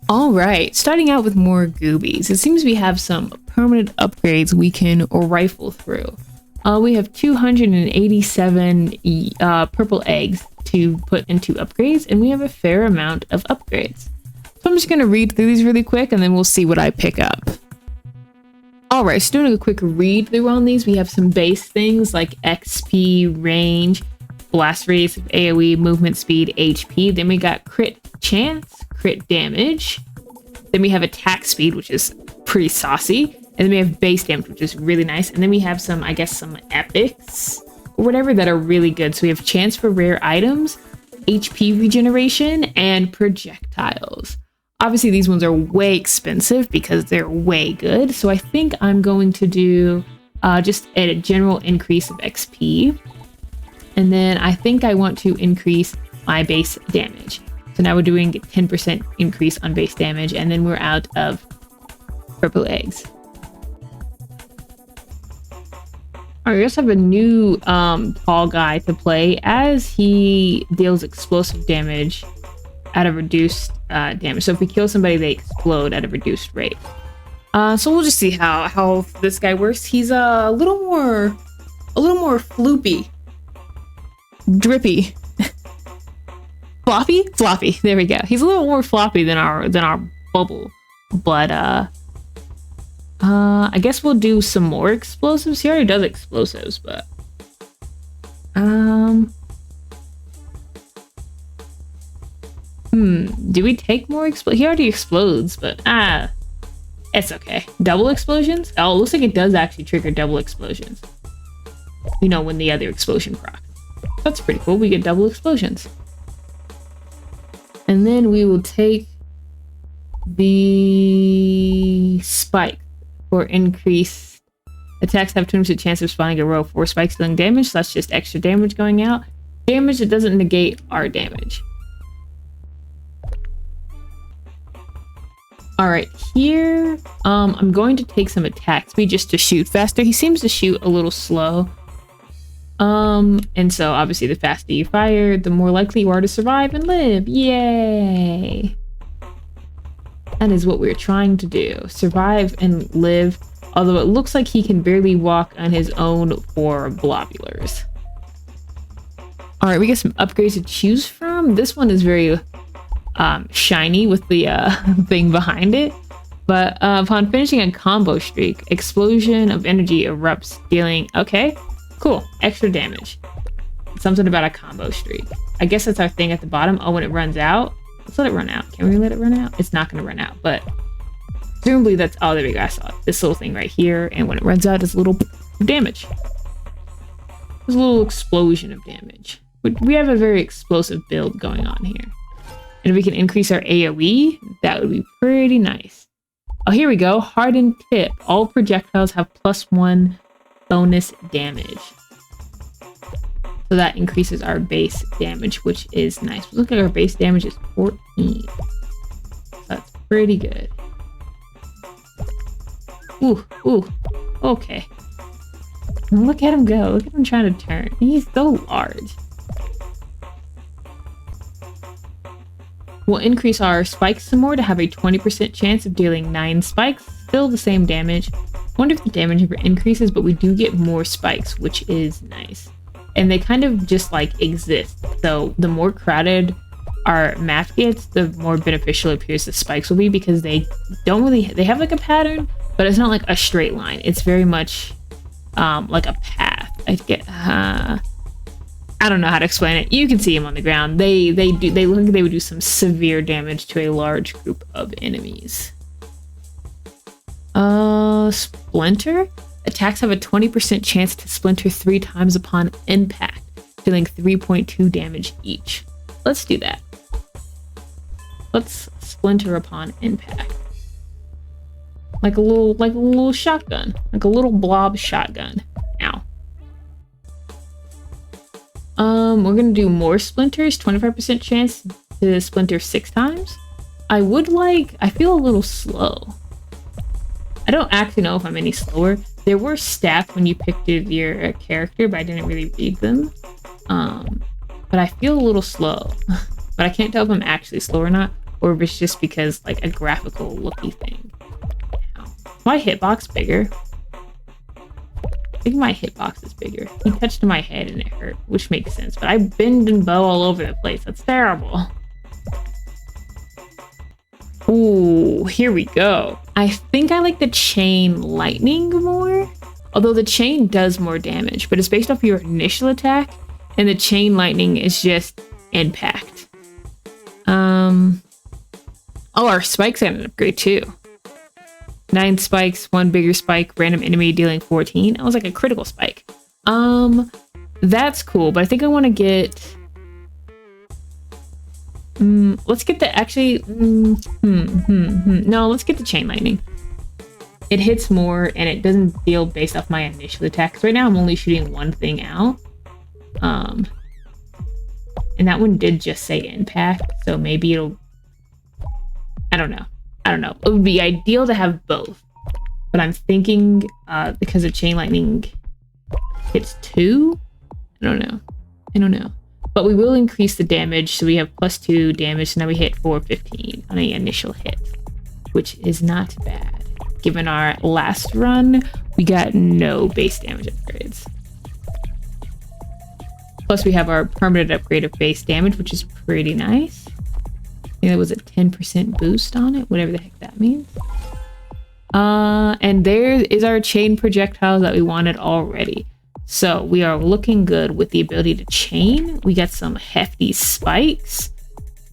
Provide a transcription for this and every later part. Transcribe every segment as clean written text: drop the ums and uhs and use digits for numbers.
All right, starting out with more Goobies. It seems we have some permanent upgrades we can rifle through. We have 287 purple eggs to put into upgrades, and we have a fair amount of upgrades. So I'm just going to read through these really quick, and then we'll see what I pick up. All right, so doing a quick read through on these, we have some base things like XP, range, blast radius of AOE, movement speed, HP. Then we got crit chance, crit damage. Then we have attack speed, which is pretty saucy. And then we have base damage, which is really nice. And then we have some, I guess, some epics or whatever that are really good. So we have chance for rare items, HP regeneration, and projectiles. Obviously, these ones are way expensive because they're way good. So I think I'm going to do just a general increase of XP. And then I think I want to increase my base damage. So now we're doing 10% increase on base damage, and then we're out of purple eggs. All right, we also have a new tall guy to play as he deals explosive damage at a reduced damage. So if we kill somebody, they explode at a reduced rate. So we'll just see how this guy works. He's a little more floopy, drippy, floppy. There we go. He's a little more floppy than our bubble, but I guess we'll do some more explosives. He already does explosives, but do we take more he already explodes, but it's okay. Double explosions? Oh, it looks like it does actually trigger double explosions. You know, when the other explosion procs. That's pretty cool. We get double explosions. And then we will take the spike for increased attacks have 20% chance of spawning a row of 4 spikes dealing damage. So that's just extra damage going out. Damage that doesn't negate our damage. All right, here I'm going to take some attack speed just to shoot faster. He seems to shoot a little slow. And so obviously the faster you fire, the more likely you are to survive and live. Yay! That is what we're trying to do. Survive and live. Although it looks like he can barely walk on his own for globulars. All right, we got some upgrades to choose from. This one is very shiny with the thing behind it. But upon finishing a combo streak, explosion of energy erupts, dealing... Okay, cool. Extra damage. Something about a combo streak. I guess that's our thing at the bottom. Oh, when it runs out. Let's let it run out. Can we let it run out? It's not going to run out, but presumably that's... Oh, there we go. I saw it. This little thing right here. And when it runs out, it's a little damage. There's a little explosion of damage. We have a very explosive build going on here. And if we can increase our AOE, that would be pretty nice. Oh, here we go. Hardened tip. All projectiles have +1 bonus damage. So that increases our base damage, which is nice. Look at our base damage is 14. So that's pretty good. Ooh. Okay. Look at him go. Look at him trying to turn. He's so large. We'll increase our spikes some more to have a 20% chance of dealing 9 spikes. Still the same damage. Wonder if the damage ever increases, but we do get more spikes, which is nice. And they kind of just like exist. So the more crowded our map gets, the more beneficial it appears the spikes will be, because they have like a pattern, but it's not like a straight line. It's very much like a path. I don't know how to explain it. You can see them on the ground. They look like they would do some severe damage to a large group of enemies. Splinter? Attacks have a 20% chance to splinter 3 times upon impact, dealing 3.2 damage each. Let's do that. Let's splinter upon impact. Like a little shotgun. Like a little blob shotgun. Ow. We're gonna do more splinters. 25% chance to splinter 6 times. I feel a little slow. I don't actually know if I'm any slower. There were stats when you picked your character, but I didn't really read them. But I feel a little slow. But I can't tell if I'm actually slow or not. or if it's just because like a graphical looky thing. My hitbox bigger. I think my hitbox is bigger. He touched my head and it hurt, which makes sense. But I bend and bow all over the place. That's terrible. Ooh, here we go. I think I like the chain lightning more. Although the chain does more damage, but it's based off your initial attack. And the chain lightning is just impact. Oh, our spikes got an upgrade too. 9 spikes, 1 bigger spike, random enemy dealing 14. That was like a critical spike. That's cool, but I think I want to get... let's get the actually... No, let's get the chain lightning. It hits more and it doesn't deal based off my initial attacks. Right now I'm only shooting one thing out. And that one did just say impact, so maybe it'll... I don't know. It would be ideal to have both, but I'm thinking because the chain lightning hits 2. I don't know. But we will increase the damage, so we have +2 damage. So now we hit 415 on the initial hit, which is not bad. Given our last run, we got no base damage upgrades. Plus, we have our permanent upgrade of base damage, which is pretty nice. I think that was a 10% boost on it, whatever the heck that means. And there is our chain projectiles that we wanted already. So we are looking good with the ability to chain. We got some hefty spikes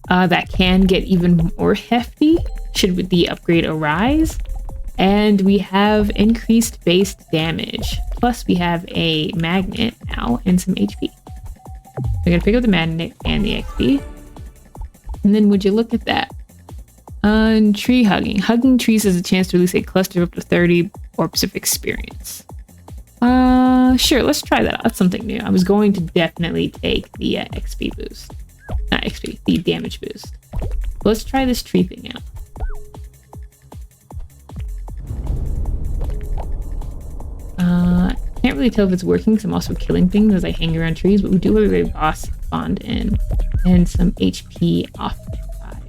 that can get even more hefty should the upgrade arise. And we have increased base damage. Plus we have a magnet now and some HP. We're gonna pick up the magnet and the XP. And then would you look at that? Tree hugging. Hugging trees has a chance to release a cluster of up to 30 orbs of experience. Sure, let's try that out. That's something new. I was going to definitely take the XP boost. Not XP, the damage boost. Let's try this tree thing out. Can't really tell if it's working because I'm also killing things as I hang around trees, but we do have a boss spawned in and some HP off the side,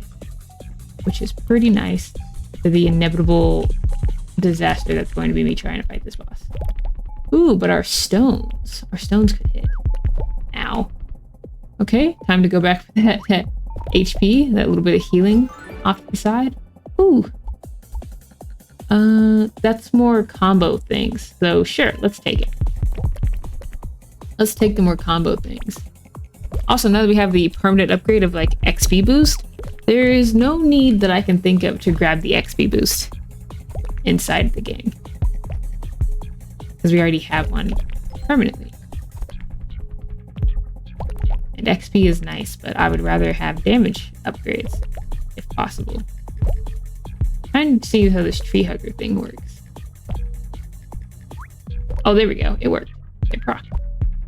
which is pretty nice for the inevitable disaster that's going to be me trying to fight this boss. Ooh, but our stones could hit. Ow. Okay, time to go back for that HP, that little bit of healing off to the side. Ooh. That's more combo things. So sure, let's take it. Let's take the more combo things. Also, now that we have the permanent upgrade of like XP boost, there is no need that I can think of to grab the XP boost inside the game. Because we already have one permanently. And XP is nice, but I would rather have damage upgrades if possible. Trying to see how this tree hugger thing works. Oh, there we go. It worked. It proc.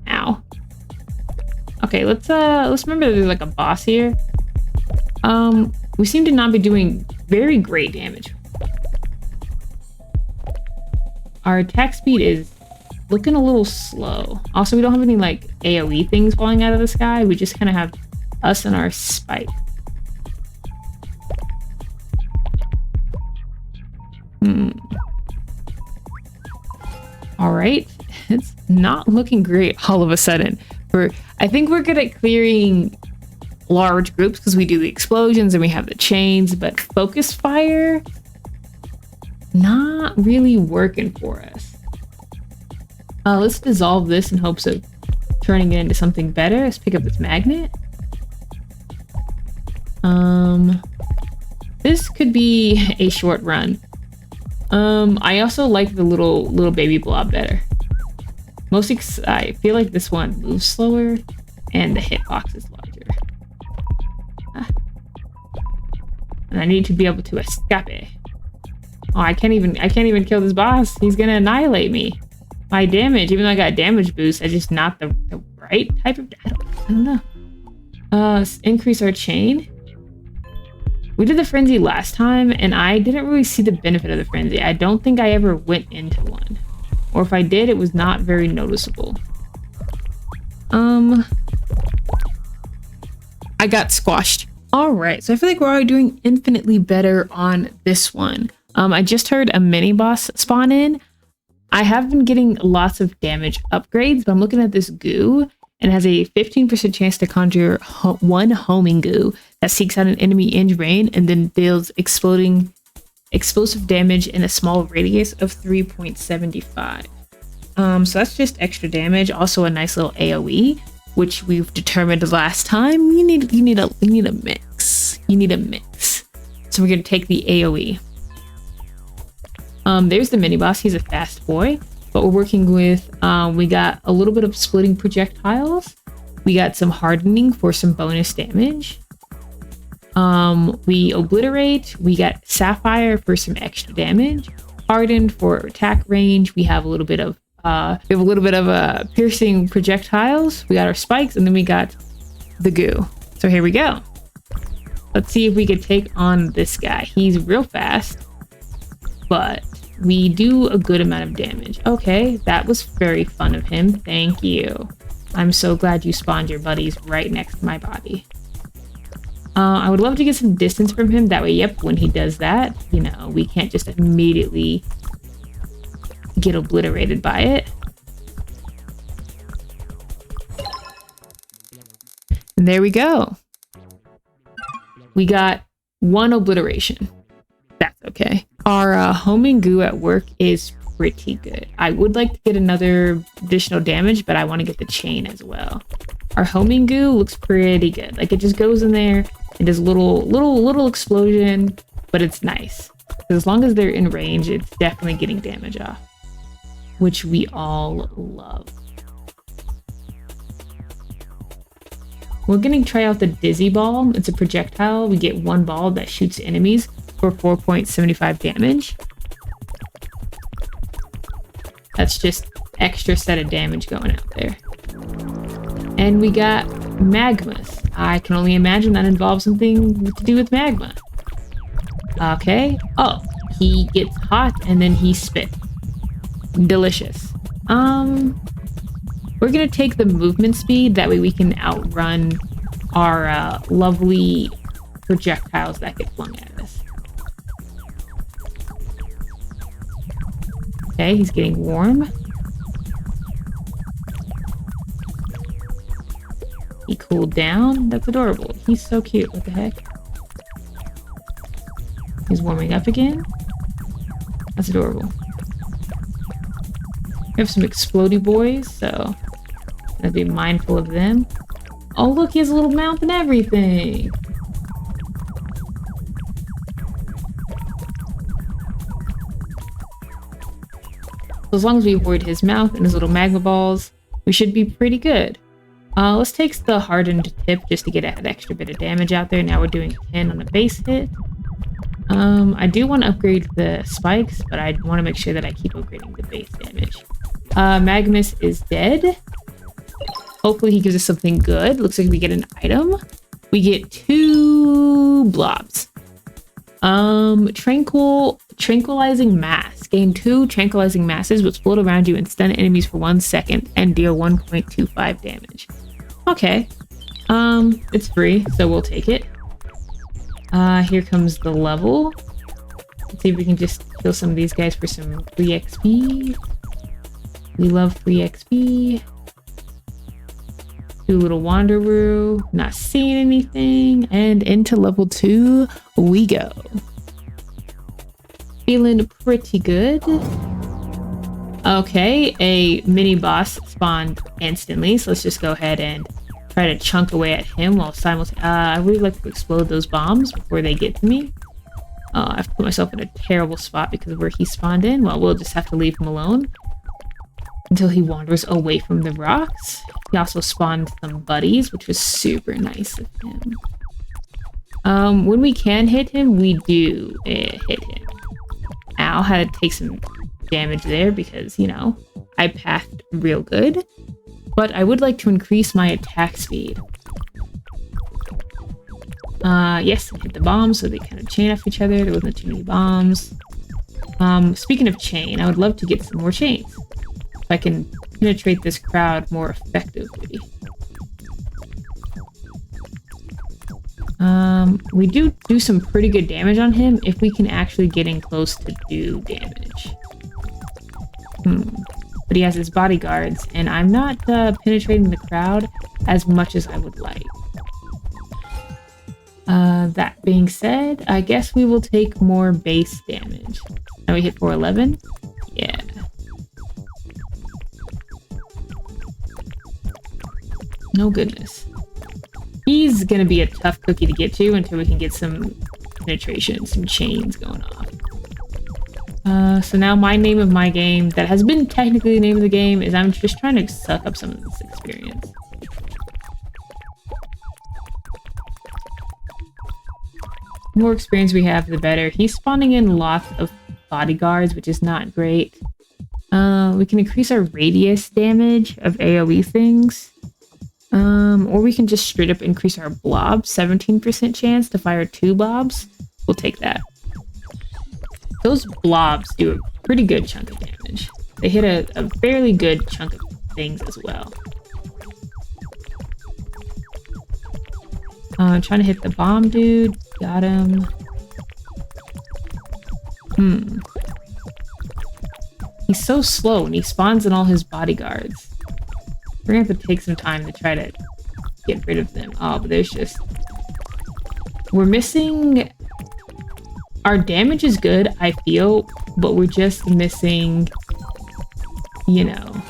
Ow. Okay, let's remember there's like a boss here. We seem to not be doing very great damage. Our attack speed is looking a little slow. Also, we don't have any like AOE things falling out of the sky. We just kind of have us and our spike. All right, it's not looking great all of a sudden. I think we're good at clearing large groups because we do the explosions and we have the chains, but focus fire, not really working for us. Let's dissolve this in hopes of turning it into something better. Let's pick up this magnet. This could be a short run. I also like the little baby blob better. Mostly 'cause I feel like this one moves slower and the hitbox is larger. And I need to be able to escape. Oh, I can't even kill this boss. He's gonna annihilate me. My damage, even though I got damage boost, I just not the right type of... I don't know. Increase our chain. We did the frenzy last time, and I didn't really see the benefit of the frenzy. I don't think I ever went into one. Or if I did, it was not very noticeable. I got squashed. All right, so I feel like we're already doing infinitely better on this one. I just heard a mini boss spawn in. I have been getting lots of damage upgrades, but I'm looking at this goo and it has a 15% chance to conjure one homing goo that seeks out an enemy in range and then deals explosive damage in a small radius of 3.75. So that's just extra damage. Also a nice little AOE, which we've determined last time. You need a mix. You need a mix. So we're gonna take the AOE. There's the mini boss. He's a fast boy, but we're working with. We got a little bit of splitting projectiles. We got some hardening for some bonus damage. We obliterate. We got sapphire for some extra damage. Hardened for attack range. We have a little bit of piercing projectiles. We got our spikes, and then we got the goo. So here we go. Let's see if we could take on this guy. He's real fast, but we do a good amount of damage. Okay, that was very fun of him. Thank you. I'm so glad you spawned your buddies right next to my body. I would love to get some distance from him. That way, yep, when he does that, you know, we can't just immediately get obliterated by it. And there we go. We got one obliteration. That's okay. Our homing goo at work is pretty good. I would like to get another additional damage, but I want to get the chain as well. Our homing goo looks pretty good. Like, it just goes in there and does little explosion, but it's nice. As long as they're in range, it's definitely getting damage off, which we all love. We're gonna try out the Dizzy Ball. It's a projectile. We get one ball that shoots enemies for 4.75 damage. That's just extra set of damage going out there. And we got Magmas. I can only imagine that involves something to do with magma. Okay. Oh, he gets hot and then he spits. Delicious. We're gonna take the movement speed. That way we can outrun our lovely projectiles that get flung at us. Okay, he's getting warm. He cooled down. That's adorable. He's so cute. What the heck? He's warming up again. That's adorable. We have some explodey boys, so gotta be mindful of them. Oh, look, he has a little mouth and everything. So as long as we avoid his mouth and his little magma balls, we should be pretty good. Let's take the hardened tip just to get an extra bit of damage out there. Now we're doing 10 on the base hit. I do want to upgrade the spikes, but I want to make sure that I keep upgrading the base damage. Magmus is dead. Hopefully he gives us something good. Looks like we get an item. We get 2 blobs. Tranquilizing mass. Gain 2 tranquilizing masses which float around you and stun enemies for 1 second and deal 1.25 damage. Okay. It's free, so we'll take it. Here comes the level. Let's see if we can just kill some of these guys for some free XP. We love free XP. Do a little wanderoo. Not seeing anything. And into level 2 we go. Feeling pretty good. Okay, a mini boss spawned instantly, so let's just go ahead and try to chunk away at him while simultaneously. I really like to explode those bombs before they get to me. I've put myself in a terrible spot because of where he spawned in. Well, we'll just have to leave him alone until he wanders away from the rocks. He also spawned some buddies, which was super nice of him. When we can hit him, we do hit him. Ow, had to take some damage there because, you know, I pathed real good. But I would like to increase my attack speed. Yes, hit the bombs so they kind of chain off each other. There wasn't too many bombs. Speaking of chain, I would love to get some more chains. If I can penetrate this crowd more effectively. We do some pretty good damage on him if we can actually get in close to do damage. But he has his bodyguards, and I'm not penetrating the crowd as much as I would like. That being said, I guess we will take more base damage. Now we hit 411? Yeah. No goodness. He's gonna be a tough cookie to get to until we can get some penetration, some chains going off. So now my name of my game, that has been technically the name of the game, is I'm just trying to suck up some of this experience. The more experience we have, the better. He's spawning in lots of bodyguards, which is not great. We can increase our radius damage of AOE things. Or we can just straight up increase our blob, 17% chance to fire 2 blobs. We'll take that. Those blobs do a pretty good chunk of damage. They hit a fairly good chunk of things as well. Trying to hit the bomb dude. Got him. He's so slow and he spawns in all his bodyguards. We're gonna have to take some time to try to get rid of them. Oh, but there's just... We're missing... Our damage is good, I feel, but we're just missing, you know,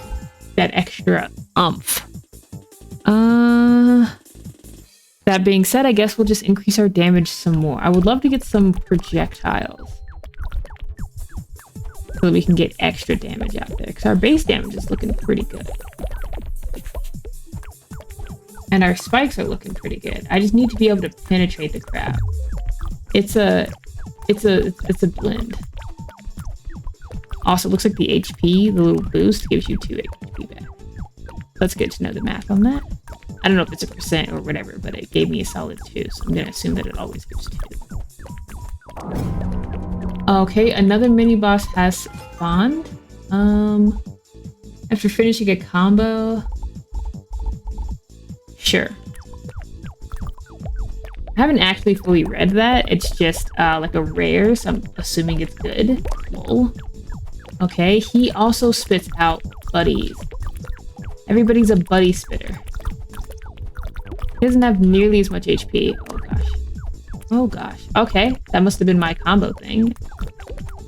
that extra oomph. That being said, I guess we'll just increase our damage some more. I would love to get some projectiles so that we can get extra damage out there, because our base damage is looking pretty good. And our spikes are looking pretty good. I just need to be able to penetrate the crowd. It's a blend. Also, it looks like the HP, the little boost, gives you 2 HP back. That's good to know the math on that. I don't know if it's a percent or whatever, but it gave me a solid 2, so I'm gonna assume that it always gives 2. Okay, another mini boss has spawned. After finishing a combo, sure. I haven't actually fully read that. It's just like a rare, so I'm assuming it's good. Lol. Okay, he also spits out buddies. Everybody's a buddy spitter. He doesn't have nearly as much HP. Oh gosh. Oh gosh. Okay, that must have been my combo thing.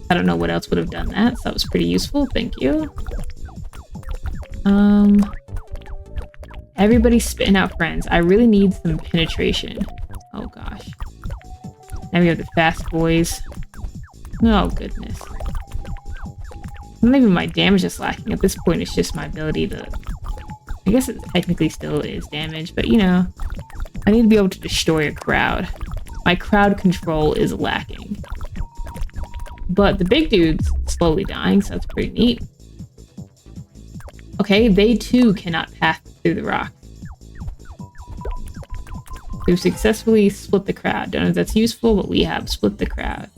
I don't know what else would have done that, so that was pretty useful. Thank you. Everybody's spitting out friends. I really need some penetration. Oh gosh. Now we have the fast boys. Oh goodness. Not even my damage is lacking. At this point, it's just my ability to... I guess it technically still is damage, but you know, I need to be able to destroy a crowd. My crowd control is lacking. But the big dude's slowly dying, so that's pretty neat. Okay, they too cannot pass through the rock. We've successfully split the crowd. Don't know if that's useful, but we have split the crowd.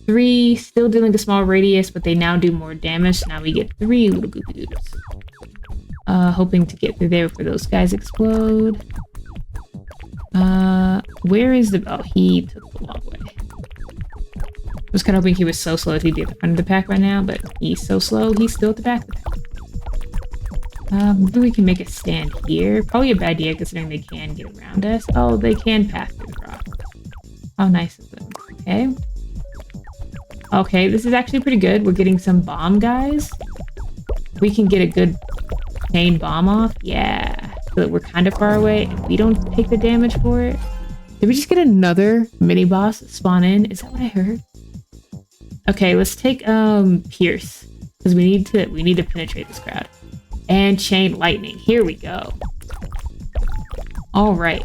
3 still dealing a small radius, but they now do more damage. So now we get 3 little Goobies. Hoping to get through there before those guys explode. Where is the... Oh, he took the long way. I was kind of hoping he was so slow that he'd be at the front of the pack right now, but he's so slow, he's still at the back of the pack. Maybe we can make a stand here. Probably a bad idea considering they can get around us. Oh, they can pass through the rock. How nice of them. Okay. Okay, this is actually pretty good. We're getting some bomb guys. We can get a good chain bomb off. Yeah. So that we're kind of far away and we don't take the damage for it. Did we just get another mini boss spawn in? Is that what I heard? Okay, let's take Pierce. Because we need to penetrate this crowd. And chain lightning. Here we go. Alright.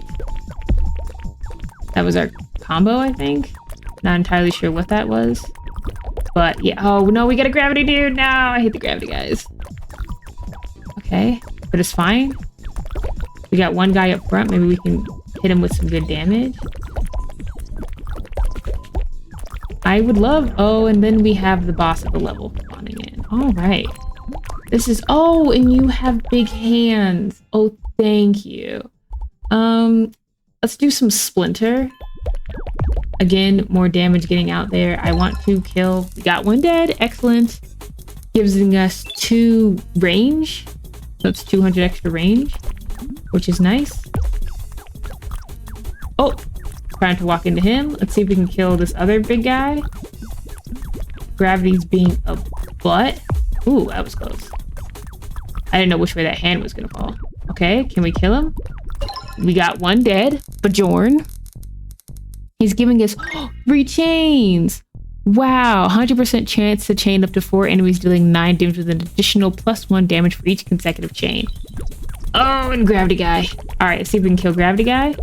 That was our combo, I think. Not entirely sure what that was. But yeah. Oh no, we got a gravity dude. No, I hate the gravity guys. Okay, but it's fine. We got one guy up front. Maybe we can hit him with some good damage. I would love... Oh, and then we have the boss of the level spawning in. All right. This is... Oh, and you have big hands. Oh, thank you. Let's do some Splinter. Again, more damage getting out there. I want to kill. We got one dead. Excellent. Giving us 2 range. So it's 200 extra range, which is nice. Oh, trying to walk into him. Let's see if we can kill this other big guy. Gravity's being a butt. Ooh, that was close. I didn't know which way that hand was gonna fall. Okay, can we kill him? We got one dead. Bjorn. He's giving us 3 chains. Wow, 100% chance to chain up to 4 enemies, dealing 9 damage with an additional +1 damage for each consecutive chain. Oh, and Gravity Guy. All right, let's see if we can kill Gravity Guy.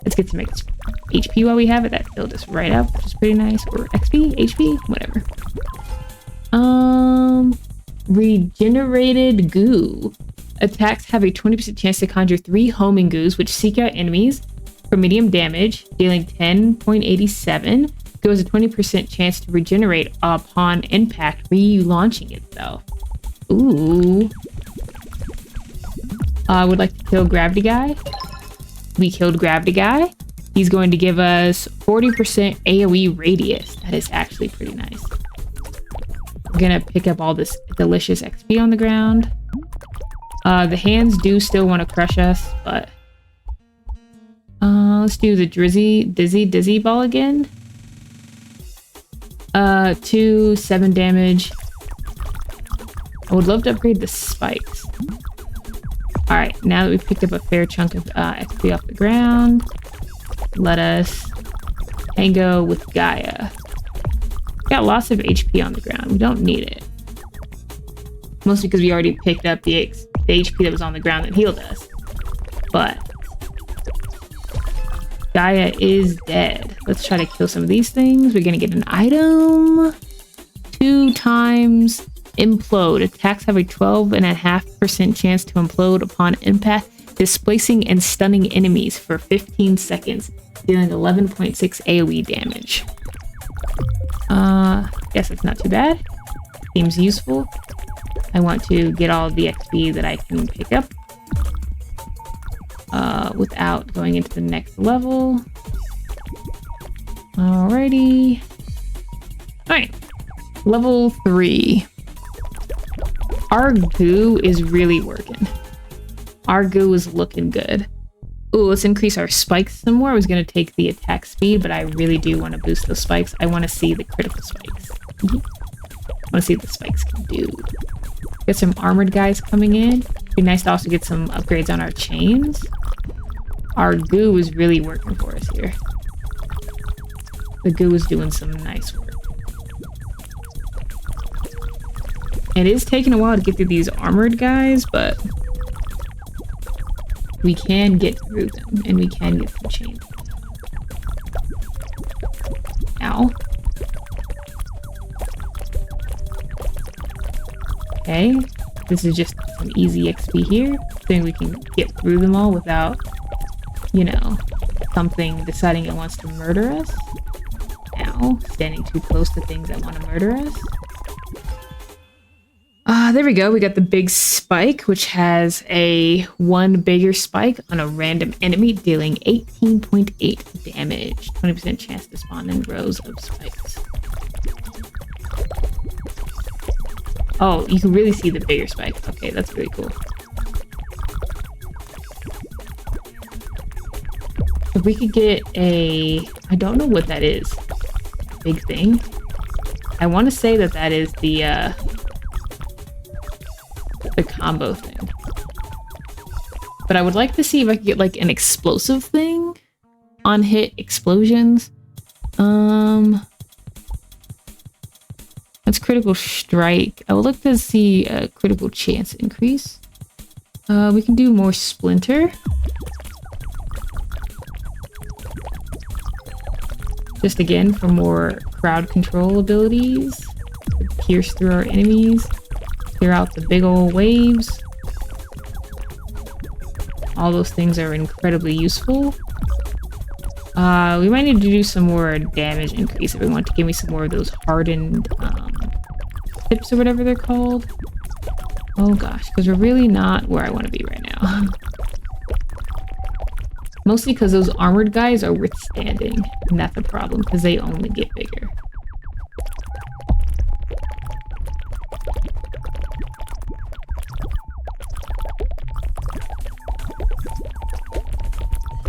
Let's get some HP while we have it. That filled us right up, which is pretty nice. Or XP, HP, whatever. Regenerated Goo. Attacks have a 20% chance to conjure 3 homing goos, which seek out enemies for medium damage, dealing 10.87. Goes a 20% chance to regenerate upon impact, relaunching itself. Ooh. I would like to kill Gravity Guy. We killed Gravity Guy. He's going to give us 40% AOE radius. That is actually pretty nice. We're gonna pick up all this delicious XP on the ground. The hands do still want to crush us, but let's do the dizzy ball again. 2 7 damage. I would love to upgrade the spikes. All right, now that we've picked up a fair chunk of XP off the ground, let us tango with Gaia. Got lots of HP on the ground. We don't need it. Mostly because we already picked up the HP that was on the ground that healed us. But Gaia is dead. Let's try to kill some of these things. We're gonna get an item. 2 times implode. Attacks have a 12.5% chance to implode upon impact, displacing and stunning enemies for 15 seconds, dealing 11.6 AOE damage. Guess it's not too bad. Seems useful. I want to get all the XP that I can pick up without going into the next level. Alrighty. Alright. Level 3. Our goo is really working. Our goo is looking good. Ooh, let's increase our spikes some more. I was going to take the attack speed, but I really do want to boost those spikes. I want to see the critical spikes. I want to see what the spikes can do. Get some armored guys coming in. Be nice to also get some upgrades on our chains. Our goo is really working for us here. The goo is doing some nice work. It is taking a while to get through these armored guys, but we can get through them, and we can get some chains. Ow. Okay, this is just some easy XP here. I think we can get through them all without, you know, something deciding it wants to murder us. Ow, standing too close to things that want to murder us. There we go. We got the big spike, which has a 1 bigger spike on a random enemy, dealing 18.8 damage. 20% chance to spawn in rows of spikes. Oh, you can really see the bigger spike. Okay, that's really cool. If we could get a... I don't know what that is. Big thing. I want to say that that is the combo thing. But I would like to see if I could get like an explosive thing on hit explosions. That's critical strike. I would like to see a critical chance increase. We can do more splinter. Just again for more crowd control abilities. Pierce through our enemies. Clear out the big old waves. All those things are incredibly useful. We might need to do some more damage increase if we want to give me some more of those hardened tips or whatever they're called. Oh gosh, because we're really not where I want to be right now. Mostly because those armored guys are withstanding, and that's a problem because they only get bigger.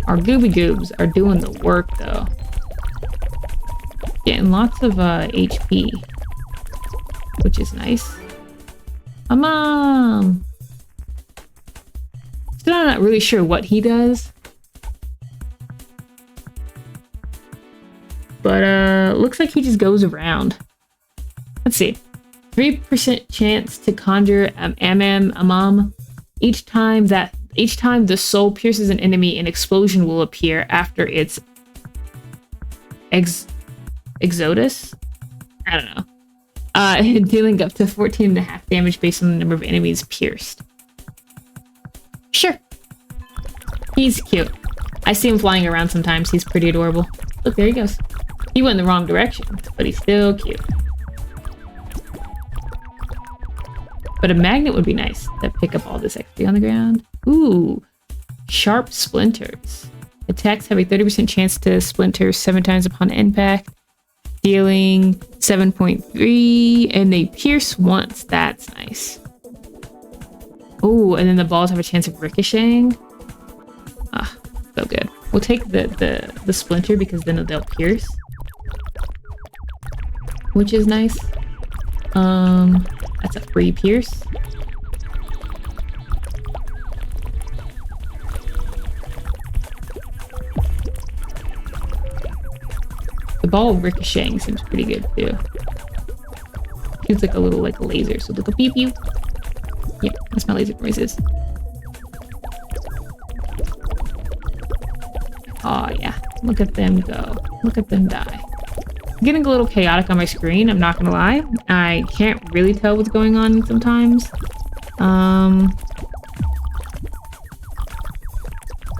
Our Gooby Goobs are doing the work though. Getting lots of HP, which is nice. Mom! Still not really sure what he does. But looks like he just goes around. Let's see. 3% chance to conjure Amam. Each time the soul pierces an enemy, an explosion will appear after its exodus. I don't know. Dealing up to 14.5 damage based on the number of enemies pierced. Sure. He's cute. I see him flying around sometimes. He's pretty adorable. Look, there he goes. He went in the wrong direction, but he's still cute. But a magnet would be nice to pick up all this XP on the ground. Ooh, sharp splinters. Attacks have a 30% chance to splinter 7 times upon impact, dealing 7.3, and they pierce once. That's nice. Oh, and then the balls have a chance of ricocheting. Ah, so good. We'll take the splinter because then they'll pierce, which is nice. That's a free pierce. The ball ricocheting seems pretty good too. Shoots like a little like a laser, so look a pew pew. Yeah, that's my laser noises. Oh yeah, look at them go. Look at them die. Getting a little chaotic on my screen, I'm not gonna lie. I can't really tell what's going on sometimes.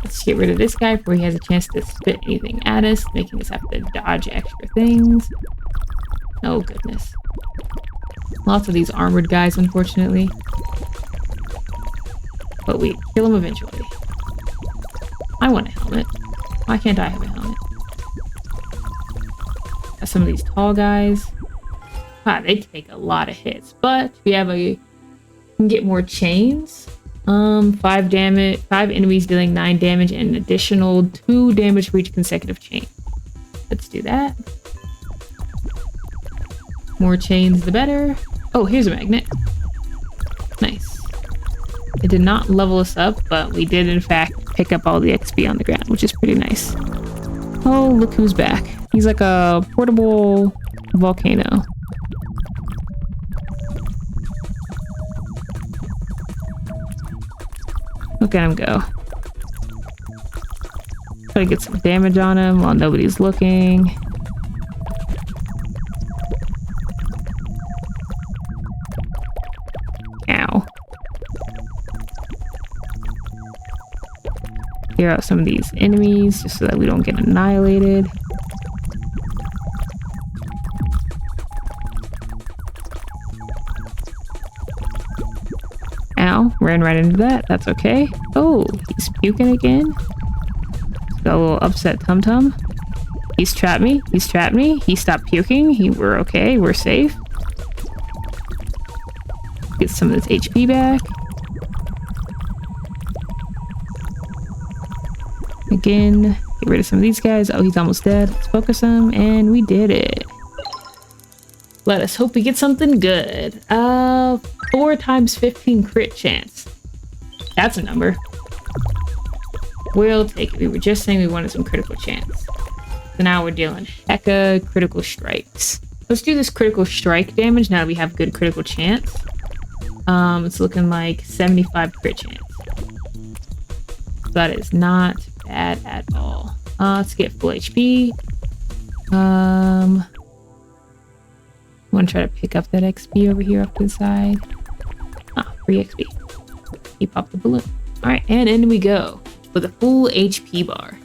Let's get rid of this guy before he has a chance to spit anything at us, making us have to dodge extra things. Oh goodness. Lots of these armored guys, unfortunately. But we kill them eventually. I want a helmet. Why can't I have a helmet? Some of these tall guys. Wow, they take a lot of hits. But we can get more chains. 5 damage, 5 enemies dealing 9 damage and an additional 2 damage for each consecutive chain. Let's do that. More chains the better. Oh, here's a magnet. Nice. It did not level us up, but we did in fact pick up all the XP on the ground, which is pretty nice. Oh, look who's back. He's like a portable volcano. Look at him go. Try to get some damage on him while nobody's looking. Ow. Clear out some of these enemies just so that we don't get annihilated. Ow, ran right into that. That's okay. Oh, he's puking again. Got a little upset tum-tum. He's trapped me. He's trapped me. He stopped puking. We're okay. We're safe. Get some of this HP back. Again, get rid of some of these guys. Oh, he's almost dead. Let's focus him, and we did it. Let us hope we get something good. 4 times 15 crit chance. That's a number. We'll take it. We were just saying we wanted some critical chance. So now we're dealing hecka critical strikes. Let's do this critical strike damage now that we have good critical chance. It's looking like 75 crit chance. That is not bad at all. Let's get full HP. I want to try to pick up that XP over here up to the side. Ah, free XP. He popped the balloon. Alright, and in we go with a full HP bar.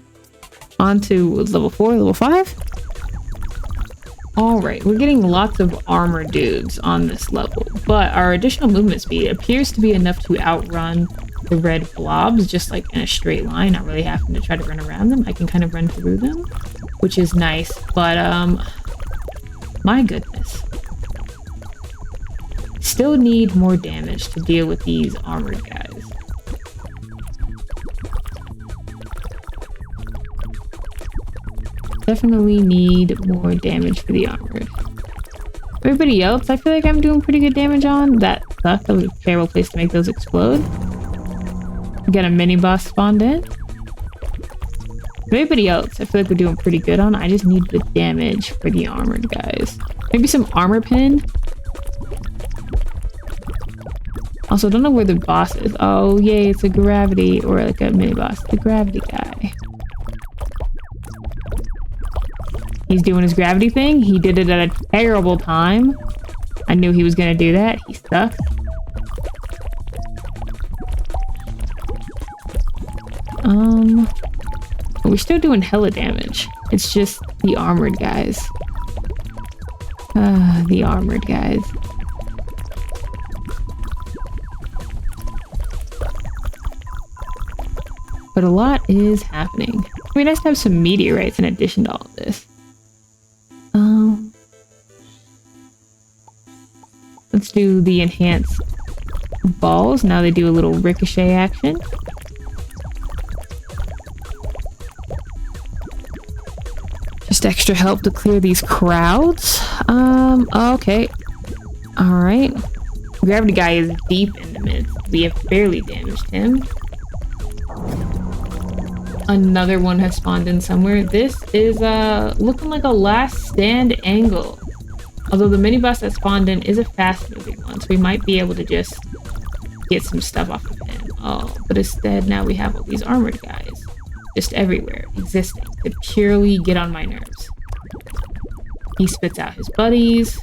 On to level 4, level 5. Alright, we're getting lots of armor dudes on this level, but our additional movement speed appears to be enough to outrun the red blobs just like in a straight line, not really having to try to run around them. I can kind of run through them, which is nice, but my goodness. Still need more damage to deal with these armored guys. Definitely need more damage for the armored. Everybody else, I feel like I'm doing pretty good damage on. That sucked. That was a terrible place to make those explode. Get a mini boss spawned in. Everybody else, I feel like we're doing pretty good on. I just need the damage for the armored guys. Maybe some armor pin. Also, don't know where the boss is. Oh, yay, it's a gravity or like a mini boss. The gravity guy. He's doing his gravity thing. He did it at a terrible time. I knew he was gonna do that. He sucks. We're still doing hella damage. It's just the armored guys. The armored guys. But a lot is happening. It'd be nice to have some meteorites in addition to all of this. Let's do the enhanced balls. Now they do a little ricochet action. Just extra help to clear these crowds. Okay. Alright. Gravity guy is deep in the midst. We have barely damaged him. Another one has spawned in somewhere. This is looking like a last stand angle. Although the mini boss that spawned in is a fast moving one, so we might be able to just get some stuff off of him. Oh, but instead now we have all these armored guys just everywhere, existing to purely get on my nerves. He spits out his buddies.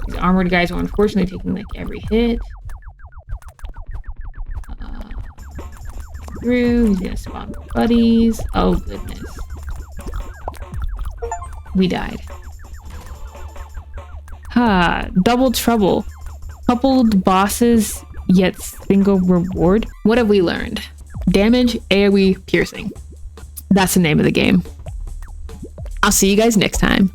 These armored guys are unfortunately taking like every hit. Through, he's gonna spawn more buddies. Oh goodness. We died. Double trouble. Coupled bosses, yet single reward. What have we learned? Damage, AOE, piercing. That's the name of the game. I'll see you guys next time.